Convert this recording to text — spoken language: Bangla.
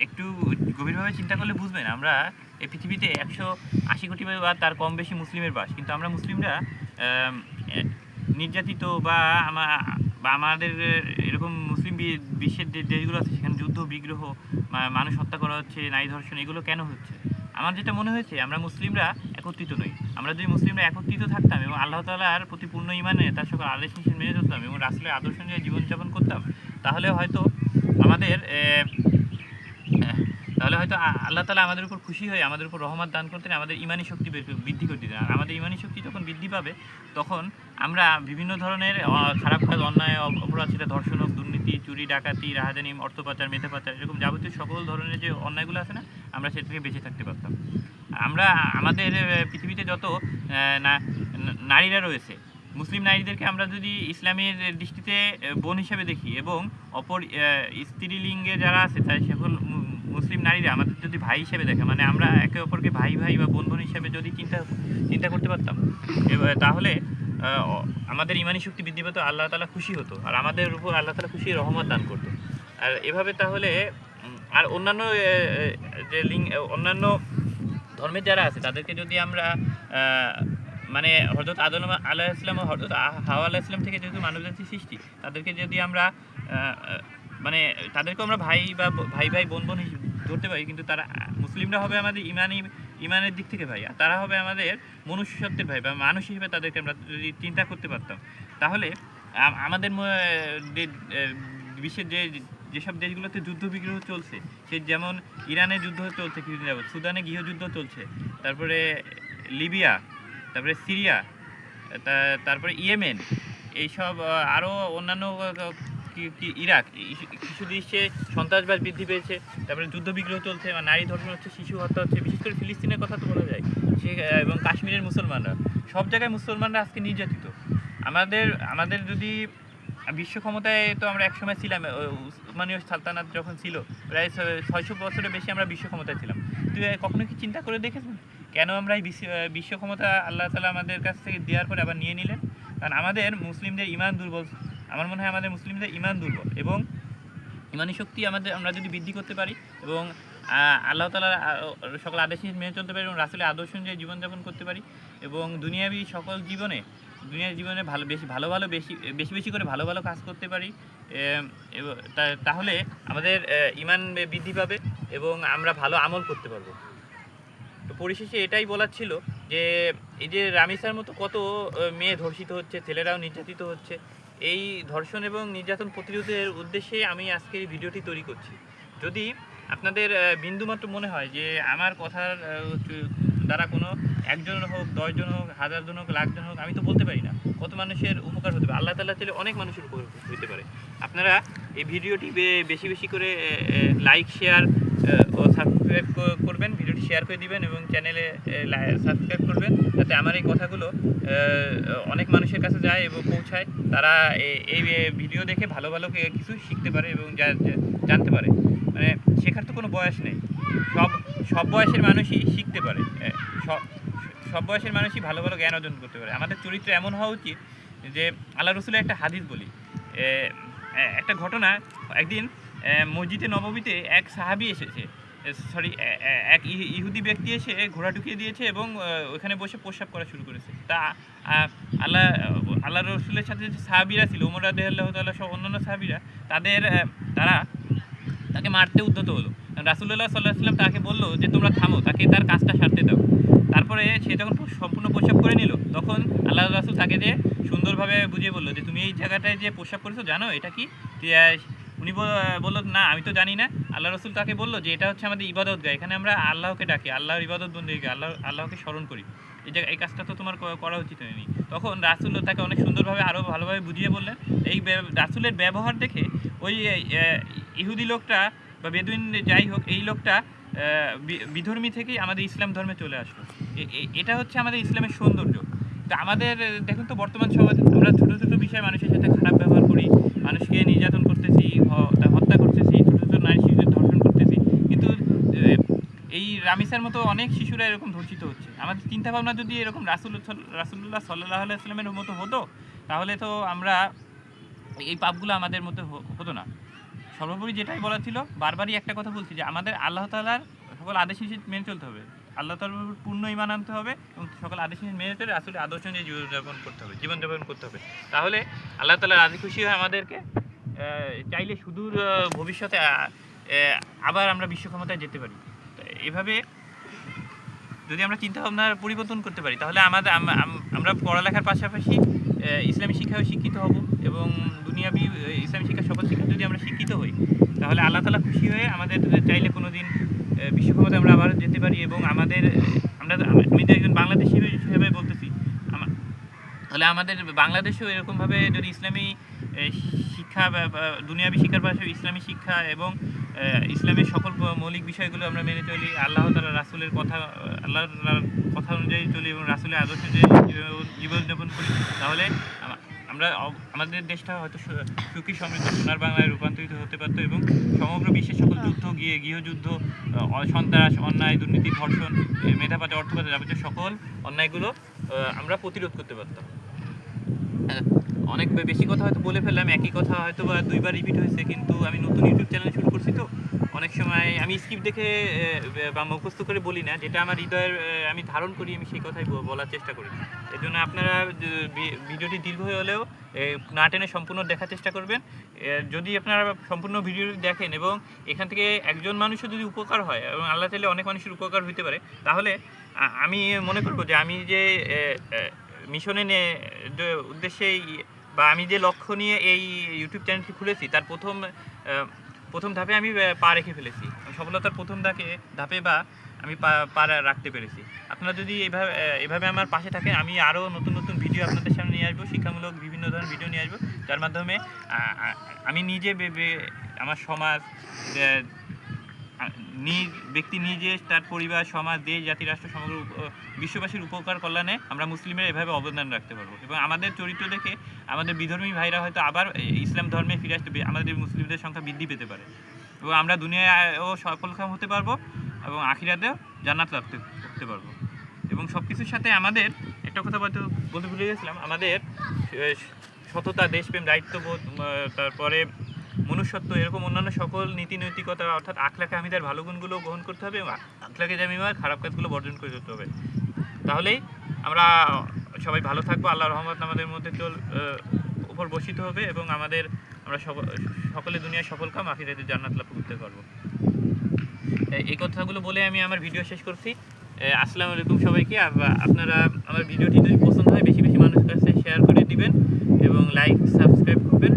একটু গভীরভাবে চিন্তা করলে বুঝবেন, আমরা এই পৃথিবীতে 180 কোটি বা তার কম বেশি মুসলিমের বাস, কিন্তু আমরা মুসলিমরা নির্যাতিত বা আমাদের এরকম মুসলিম বিশ্বের যে দেশগুলো আছে সেখানে যুদ্ধ বিগ্রহ, মানুষ হত্যা করা হচ্ছে, নারী ধর্ষণ, এগুলো কেন হচ্ছে? আমার যেটা মনে হয়েছে, আমরা মুসলিমরা একত্রিত নই। আমরা যদি মুসলিমরা একত্রিত থাকতাম এবং আল্লাহ তাআলার প্রতি পূর্ণ ঈমানে তার সকল আদেশ নিষেধ মেনে চলতাম এবং রাসূলের আদর্শ নিয়ে জীবনযাপন করতাম, তাহলে হয়তো আমাদের আল্লাহ তাআলা আমাদের উপর খুশি হয়ে আমাদের উপর রহমত দান করতেন, আমাদের ইমানি শক্তি বৃদ্ধি করে দিতেন। আর আমাদের ইমানি শক্তি যখন বৃদ্ধি পাবে, তখন আমরা বিভিন্ন ধরনের খারাপ কাজ, অন্যায়, অপরাধ, সেটা ধর্ষণ হোক, দুর্নীতি, চুরি, ডাকাতি, রাহাজানি, অর্থ পাচার, মেধা পাচার, এরকম যাবতীয় সকল ধরনের যে অন্যায়গুলো আছে না, আমরা সে থেকে বেঁচে থাকতে পারতাম। আমরা আমাদের পৃথিবীতে যত নারীরা রয়েছে, মুসলিম নারীদেরকে আমরা যদি ইসলামের দৃষ্টিতে বোন হিসেবে দেখি এবং অপর স্ত্রীলিঙ্গে যারা আছে তাই সকল মুসলিম নারীরা আমাদের যদি ভাই হিসেবে দেখে, মানে আমরা একে অপরকে ভাই ভাই বা বোন বোন হিসেবে যদি চিন্তা করতে পারতাম, তাহলে আমাদের ইমানি শক্তি বৃদ্ধি পেত, আল্লাহ তাআলা খুশি হতো, আর আমাদের উপর আল্লাহ তাআলা খুশি রহমত দান করতো। আর এভাবে তাহলে আর অন্যান্য অন্যান্য ধর্মের যারা আছে তাদেরকে যদি আমরা মানে হযরত আদম আলাইহিস সালাম ও হযরত হাওয়া আলাইহিস সালাম থেকে যেহেতু মানবজাতির সৃষ্টি, তাদেরকে যদি আমরা মানে তাদেরকেও আমরা ভাই ভাই বোন বোন ধরতে পারি, কিন্তু তারা মুসলিমরা হবে আমাদের ইমানের দিক থেকে ভাই, আর তারা হবে আমাদের মনুষ্যত্বের ভাই বা মানুষ হিসেবে তাদেরকে আমরা যদি চিন্তা করতে পারতাম, তাহলে আমাদের বিশ্বের যেসব দেশগুলোতে যুদ্ধ বিগ্রহ চলছে, সে যেমন ইরানে যুদ্ধ চলছে কিছুদিন যাবত, সুদানে গৃহযুদ্ধ চলছে, তারপরে লিবিয়া, তারপরে সিরিয়া, তারপরে ইয়েমেন, এইসব আরও অন্যান্য ইরাক, কিছু দেশে সন্ত্রাসবাদ বৃদ্ধি পেয়েছে, তারপরে যুদ্ধ বিগ্রহ চলছে, নারী ধর্ষণ হচ্ছে, শিশু হত্যা হচ্ছে, বিশেষ করে ফিলিস্তিনের কথা তো বলা যায়, এবং কাশ্মীরের মুসলমানরা, সব জায়গায় মুসলমানরা আজকে নির্যাতিত। আমাদের যদি বিশ্ব ক্ষমতায়, তো আমরা একসময় ছিলাম, উসমানীয় সালতানাত যখন ছিল, প্রায় 600 বছরের বেশি আমরা বিশ্ব ক্ষমতায় ছিলাম। তুই কখনো কি চিন্তা করে দেখেছেন কেন আমরা এই বিশ্ব ক্ষমতা আল্লাহ তাআলা আমাদের কাছ থেকে দেওয়ার পরে আবার নিয়ে নিলেন? কারণ আমাদের মুসলিমদের ঈমান দুর্বল। আমার মনে হয় আমাদের মুসলিমদের ঈমান দুর্বল, এবং ঈমানি শক্তি আমরা যদি বৃদ্ধি করতে পারি এবং আল্লাহ তাআলার সকল আদেশ মেনে চলতে পারি এবং রাসূলের আদর্শ অনুযায়ী জীবনযাপন করতে পারি এবং দুনিয়ার জীবনে বেশি করে ভালো ভালো কাজ করতে পারি, তাহলে আমাদের ঈমান বৃদ্ধি পাবে এবং আমরা ভালো আমল করতে পারবো। তো পরিশেষে এটাই বলার ছিল যে এই যে রামিসার মতো কত মেয়ে ধর্ষিত হচ্ছে, ছেলেরাও নির্যাতিত হচ্ছে, এই ধর্ষণ এবং নির্যাতন প্রতিরোধের উদ্দেশ্যে আমি আজকে এই ভিডিওটি তৈরি করছি। যদি আপনাদের বিন্দুমাত্র মনে হয় যে আমার কথার দ্বারা কোনো একজন হোক, 10 জন হোক, 1000 জন হোক, লাখ জন হোক, আমি তো বলতে পারি না কত মানুষের উপকার হতে পারে, আল্লাহ তাআলা চাইলে অনেক মানুষের উপকার হতে পারে। আপনারা এই ভিডিওটি বেশি করে লাইক, শেয়ার ও সাবস্ক্রাইব করবেন, ভিডিওটি শেয়ার করে দিবেন এবং চ্যানেলে সাবস্ক্রাইব করবেন, যাতে আমার এই কথাগুলো অনেক মানুষের কাছে যায় এবং পৌঁছায়, তারা এই ভিডিও দেখে ভালো কিছু শিখতে পারে এবং জানতে পারে। মানে শেখার তো কোনো বয়স নেই, সব বয়সের মানুষই শিখতে পারে, সব বয়সের মানুষই ভালো জ্ঞান অর্জন করতে পারে। আমাদের চরিত্র এমন হওয়া উচিত যে আল্লাহ রসুলের একটা হাদিস বলি, একটা ঘটনা, একদিন মসজিদে নববীতে এক সাহাবী এসেছে, এক ইহুদি ব্যক্তি এসে ঘোড়া ঢুকিয়ে দিয়েছে এবং ওখানে বসে প্রস্রাব করা শুরু করেছে। তা আল্লাহ রসুলের সাথে যে সাহাবীরা ছিল, ওমর রাদিয়াল্লাহু তাআলা সহ অন্যান্য সাহাবীরা, তারা তাকে মারতে উদ্যত হলো। রাসূলুল্লাহ সাল্লাল্লাহু আলাইহি ওয়াসাল্লাম তাকে বললো যে তোমরা থামো, তাকে তার কাজটা সারতে দাও। তারপরে সে যখন সম্পূর্ণ প্রস্রাব করে নিল, তখন আল্লাহ রাসূল তাকে যে সুন্দরভাবে বুঝিয়ে বললো যে তুমি এই জায়গাটায় যে প্রস্রাব করেছো জানো এটা কি? উনি বললো না আমি তো জানি না। আল্লাহ রসুল তাকে বললো যে এটা হচ্ছে আমাদের ইবাদতগাহ, এখানে আমরা আল্লাহকে ডাকি, আল্লাহর ইবাদত বন্দেগী, আল্লাহকে স্মরণ করি, এই কাজটা তো তোমার করা উচিত হয়নি। তখন রাসূল তাকে অনেক সুন্দরভাবে আরও ভালোভাবে বুঝিয়ে বললেন। এই রাসূলের ব্যবহার দেখে ওই ইহুদি লোকটা বা বেদুইন যাই হোক, এই লোকটা বিধর্মী থেকেই আমাদের ইসলাম ধর্মে চলে আসলো। এটা হচ্ছে আমাদের ইসলামের সৌন্দর্য। তো আমাদের দেখুন তো বর্তমান সমাজে আমরা ছোটো বিষয়ে মানুষের সাথে খারাপ ব্যবহার করি, মানুষকে নির্যাতন করতেছি, হত্যা করতেছি, ছোটো নারী শিশুদের ধর্ষণ করতেছি, কিন্তু এই রামিসার মতো অনেক শিশুরা এরকম ধর্ষিত হচ্ছে। আমাদের চিন্তাভাবনা যদি এরকম রাসূলুল্লাহ সাল্লাল্লাহু আলাইহি ওয়াসাল্লামের মতো হতো, তাহলে তো আমরা এই পাপগুলো আমাদের মধ্যে হতো না। সর্বোপরি যেটাই বলা ছিল, বারবারই একটা কথা বলছি যে আমাদের আল্লাহ তাআলার সকল আদেশ নিষেধ মেনে চলতে হবে, আল্লাহ তাআলার উপর পূর্ণ ঈমান আনতে হবে এবং সকল আদেশ নিষেধ মেনে চলে আসলে আদর্শ নিয়ে জীবনযাপন করতে হবে। তাহলে আল্লাহ তাআলা রাজি খুশি হয়ে আমাদেরকে চাইলে সুদূর ভবিষ্যতে আবার আমরা বিশ্ব ক্ষমতায় যেতে পারি। এভাবে যদি আমরা চিন্তাভাবনার পরিবর্তন করতে পারি, তাহলে আমরা পড়ালেখার পাশাপাশি ইসলামী শিক্ষায় শিক্ষিত হব এবং দুনিয়াবি ইসলামী শিক্ষার সকল শিক্ষা যদি আমরা শিক্ষিত হই, তাহলে আল্লাহ তাআলা খুশি হয়ে আমাদের চাইলে কোনো দিন বিশ্ব ক্ষমতায় আমরা আবার যেতে পারি। এবং আমি তো একজন বাংলাদেশি হিসেবে বলতেছি, তাহলে আমাদের বাংলাদেশেও এরকমভাবে যদি ইসলামী শিক্ষা বা দুনিয়াবি শিক্ষার পাশাপাশি ইসলামী শিক্ষা এবং ইসলামের সকল মৌলিক বিষয়গুলো আমরা মেনে চলি, আল্লাহ তাআলা রাসূলের আল্লাহর কথা অনুযায়ী চলি এবং রাসূলের আদর্শ অনুযায়ী জীবনযাপন করি, তাহলে আমরা আমাদের দেশটা হয়তো সুখী সমৃদ্ধ সোনার বাংলায় রূপান্তরিত হতে পারত এবং সমগ্র বিশ্বের সকল যুদ্ধ গৃহযুদ্ধ, সন্ত্রাস, অন্যায়, দুর্নীতি, ধর্ষণ, মেধাপাচার, অর্থপাচার, যাবতীয় সকল অন্যায়গুলো আমরা প্রতিরোধ করতে পারতাম। অনেক বেশি কথা হয়তো বলে ফেললাম, একই কথা হয়তো বা দুইবার রিপিট হয়েছে, কিন্তু আমি নতুন ইউটিউব চ্যানেল শুরু করছি, তো অনেক সময় আমি স্ক্রিপ্ট দেখে বা মুখস্থ করে বলি না, যেটা আমার হৃদয়ের আমি ধারণ করি, আমি সেই কথাই বলার চেষ্টা করি। এর জন্য আপনারা ভিডিওটি দীর্ঘ হলেও না টেনে সম্পূর্ণ দেখার চেষ্টা করবেন। যদি আপনারা সম্পূর্ণ ভিডিওটি দেখেন এবং এখান থেকে একজন মানুষের যদি উপকার হয় এবং আল্লাহ চাইলে অনেক মানুষের উপকার হতে পারে, তাহলে আমি মনে করব যে আমি যে মিশনে উদ্দেশ্যে বা আমি যে লক্ষ্য নিয়ে এই ইউটিউব চ্যানেলটি খুলেছি, তার প্রথম ধাপে আমি পা রেখে ফেলেছি। সফলতার প্রথম ধাপে বা আমি পা রাখতে পেরেছি। আপনারা যদি এভাবে আমার পাশে থাকেন, আমি আরও নতুন নতুন ভিডিও আপনাদের সামনে নিয়ে আসবো, শিক্ষামূলক বিভিন্ন ধরনের ভিডিও নিয়ে আসবো, যার মাধ্যমে আমি নিজে আমার সমাজ, ব্যক্তি নিজে, তার পরিবার, সমাজ, দেশ, জাতি, রাষ্ট্র, সমগ্র বিশ্ববাসীর উপকার কল্যাণে আমরা মুসলিমরা এভাবে অবদান রাখতে পারবো এবং আমাদের চরিত্র দেখে আমাদের বিধর্মী ভাইরা হয়তো আবার ইসলাম ধর্মে ফিরে আসতে, আমাদের মুসলিমদের সংখ্যা বৃদ্ধি পেতে পারে এবং আমরা দুনিয়ায়ও সফলকাম হতে পারবো এবং আখিরাতেও জান্নাত লাভ করতে পারবো। এবং সব কিছুর সাথে আমাদের একটা কথা বলতে ভুলে গেছিলাম, আমাদের সততা, দেশপ্রেম, দায়িত্ববোধ, তারপরে মনুষ্যত্ব, এরকম অন্যান্য সকল নীতি নৈতিকতা অর্থাৎ আখলাকে হামিদার ভালো গুণগুলো গ্রহণ করতে হবে এবং আখলাকে জামিমার খারাপ কাজগুলো বর্জন করে যেতে হবে। তাহলেই আমরা সবাই ভালো থাকবো, আল্লাহর রহমত আমাদের মধ্যে উপর বর্ষিত হবে এবং আমরা সকলে দুনিয়ায় সফল কাম, আখিরাতে জান্নাত লাভ করতে পারবো। এই কথাগুলো বলে আমি আমার ভিডিও শেষ করছি। আসসালামু আলাইকুম সবাইকে। আপনারা আমার ভিডিওটি যদি পছন্দ হয় বেশি বেশি মানুষের কাছে শেয়ার করে দিবেন এবং লাইক, সাবস্ক্রাইব করবেন।